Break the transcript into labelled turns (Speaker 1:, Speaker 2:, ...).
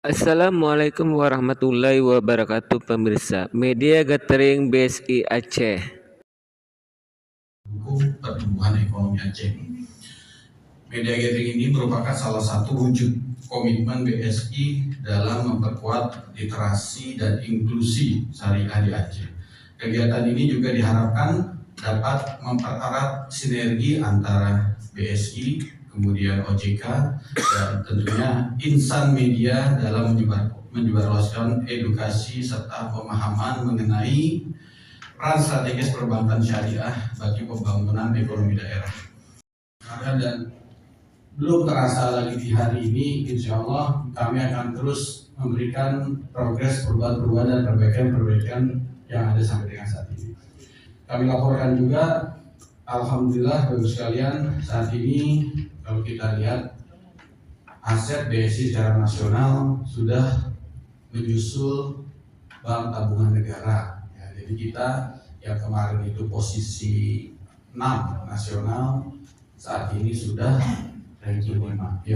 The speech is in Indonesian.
Speaker 1: Assalamualaikum warahmatullahi wabarakatuh pemirsa Media Gathering BSI Aceh.
Speaker 2: Pertumbuhan ekonomi Aceh. Media Gathering ini merupakan salah satu wujud komitmen BSI dalam memperkuat literasi dan inklusi syariah di Aceh. Kegiatan ini juga diharapkan dapat mempererat sinergi antara BSI, kemudian OJK, dan tentunya insan media dalam menyebarluaskan edukasi serta pemahaman mengenai peran strategis perbankan syariah bagi pembangunan ekonomi daerah. Dan belum terasa lagi di hari ini, insya Allah kami akan terus memberikan progres perubahan-perubahan dan perbaikan-perbaikan yang ada sampai dengan saat ini. Kami laporkan juga, alhamdulillah Bapak sekalian, saat ini kalau kita lihat aset BSI secara nasional sudah menyusul bank tabungan negara. Ya, jadi kita yang kemarin itu posisi 6 nasional, saat ini sudah ranking 5.